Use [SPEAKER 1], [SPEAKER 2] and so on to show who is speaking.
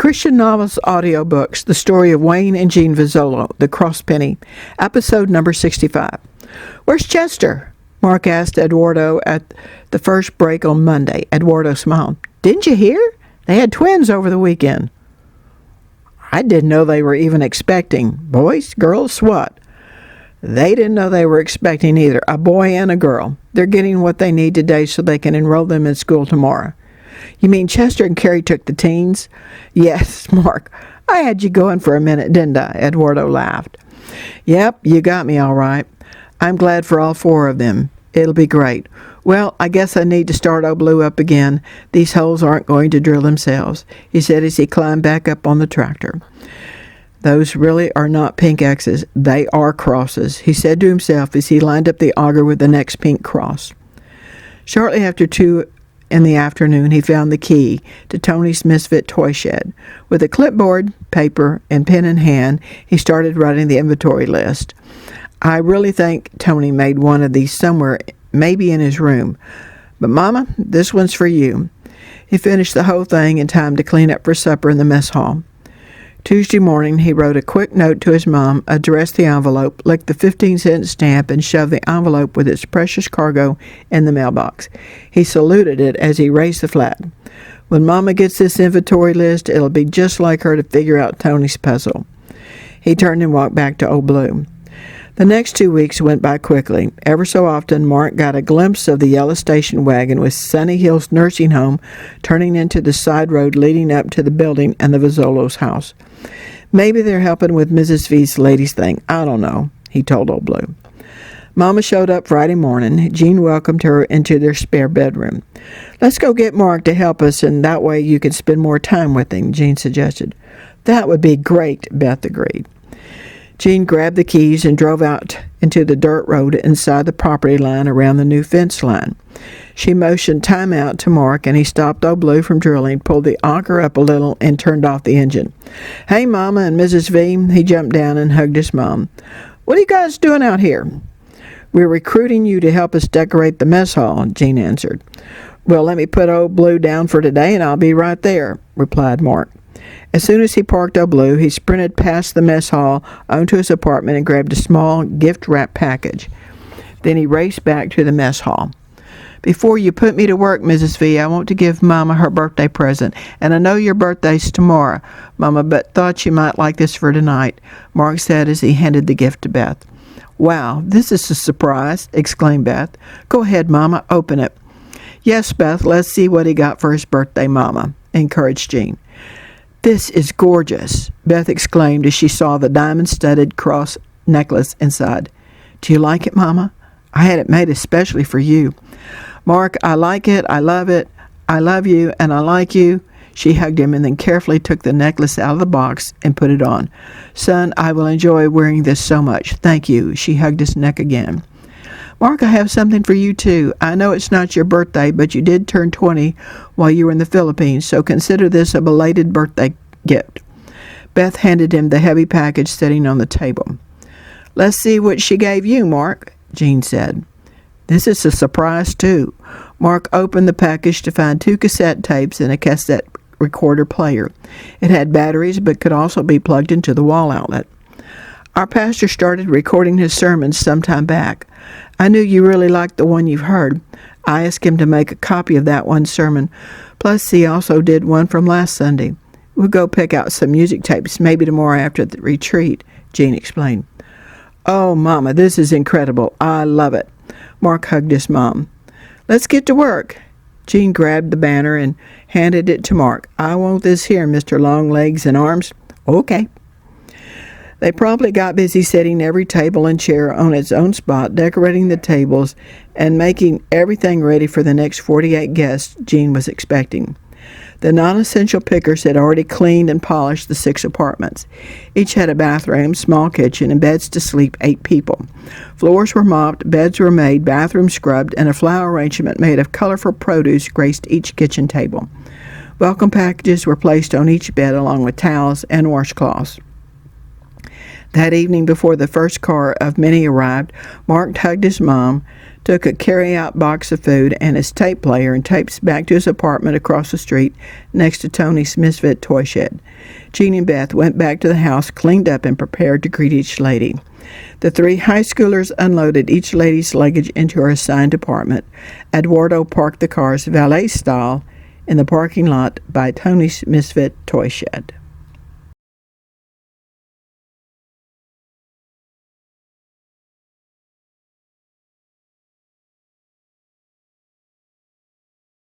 [SPEAKER 1] Christian Novels Audiobooks, The Story of Wayne and Jean Vozzolo, The Cross Penny, episode number 65. "Where's Chester?" Mark asked Eduardo at the first break on Monday. Eduardo smiled. "Didn't you hear? They had twins over the weekend." "I didn't know they were even expecting. Boys? Girls? What?" "They didn't know they were expecting either. A boy and a girl. They're getting what they need today so they can enroll them in school tomorrow." "You mean Chester and Carrie took the teens?" "Yes, Mark. I had you going for a minute, didn't I?" Eduardo laughed. "Yep, you got me all right. I'm glad for all four of them. It'll be great. Well, I guess I need to start old Blue up again. These holes aren't going to drill themselves," he said as he climbed back up on the tractor. "Those really are not pink X's. They are crosses," he said to himself as he lined up the auger with the next pink cross. Shortly after 2 in the afternoon, he found the key to Tony's Misfit toy shed. With a clipboard, paper, and pen in hand, he started writing the inventory list. "I really think Tony made one of these somewhere, maybe in his room. But, Mama, this one's for you." He finished the whole thing in time to clean up for supper in the mess hall. Tuesday morning, he wrote a quick note to his mom, addressed the envelope, licked the 15-cent stamp, and shoved the envelope with its precious cargo in the mailbox. He saluted it as he raised the flag. "When Mama gets this inventory list, it'll be just like her to figure out Tony's puzzle." He turned and walked back to Old Blue. The next 2 weeks went by quickly. Ever so often, Mark got a glimpse of the yellow station wagon with Sunny Hills Nursing Home turning into the side road leading up to the building and the Vozzolo's house. "Maybe they're helping with Mrs. V's ladies' thing. I don't know," he told Old Blue. Mama showed up Friday morning. Jean welcomed her into their spare bedroom. "Let's go get Mark to help us, and that way you can spend more time with him," Jean suggested. "That would be great," Beth agreed. Jean grabbed the keys and drove out into the dirt road inside the property line around the new fence line. She motioned time out to Mark, and he stopped Old Blue from drilling, pulled the auger up a little, and turned off the engine. "Hey, Mama and Mrs. V." He jumped down and hugged his mom. "What are you guys doing out here?" "We're recruiting you to help us decorate the mess hall," Jean answered. "Well, let me put Old Blue down for today, and I'll be right there," replied Mark. As soon as he parked Old Blue, he sprinted past the mess hall onto his apartment and grabbed a small gift-wrap package. Then he raced back to the mess hall. "Before you put me to work, Mrs. V, I want to give Mama her birthday present, and I know your birthday's tomorrow, Mama, but thought you might like this for tonight," Mark said as he handed the gift to Beth. "Wow, this is a surprise," exclaimed Beth. "Go ahead, Mama, open it." "Yes, Beth, let's see what he got for his birthday, Mama," encouraged Jean. "This is gorgeous," Beth exclaimed as she saw the diamond-studded cross necklace inside. "Do you like it, Mama? I had it made especially for you." "Mark, I like it, I love it, I love you, and I like you." She hugged him and then carefully took the necklace out of the box and put it on. "Son, I will enjoy wearing this so much. Thank you." She hugged his neck again. "Mark, I have something for you, too. I know it's not your birthday, but you did turn 20 while you were in the Philippines, so consider this a belated birthday gift." Beth handed him the heavy package sitting on the table. "Let's see what she gave you, Mark," Jean said. "This is a surprise, too." Mark opened the package to find 2 cassette tapes and a cassette recorder player. It had batteries but could also be plugged into the wall outlet. "Our pastor started recording his sermons some time back. I knew you really liked the one you've heard. I asked him to make a copy of that one sermon. Plus, he also did one from last Sunday. We'll go pick out some music tapes maybe tomorrow after the retreat," Jean explained. "Oh, Mama, this is incredible. I love it." Mark hugged his mom. "Let's get to work." Jean grabbed the banner and handed it to Mark. "I want this here, Mr. Long Legs and Arms." "Okay." They promptly got busy setting every table and chair on its own spot, decorating the tables, and making everything ready for the next 48 guests Jean was expecting. The non-essential pickers had already cleaned and polished the 6 apartments. Each had a bathroom, small kitchen, and beds to sleep 8 people. Floors were mopped, beds were made, bathrooms scrubbed, and a flower arrangement made of colorful produce graced each kitchen table. Welcome packages were placed on each bed along with towels and washcloths. That evening, before the first car of many arrived, Mark hugged his mom, took a carry-out box of food and his tape player and tapes back to his apartment across the street next to Tony's Misfit toy shed. Jean and Beth went back to the house, cleaned up, and prepared to greet each lady. The three high schoolers unloaded each lady's luggage into her assigned apartment. Eduardo parked the cars valet style in the parking lot by Tony's Misfit toy shed.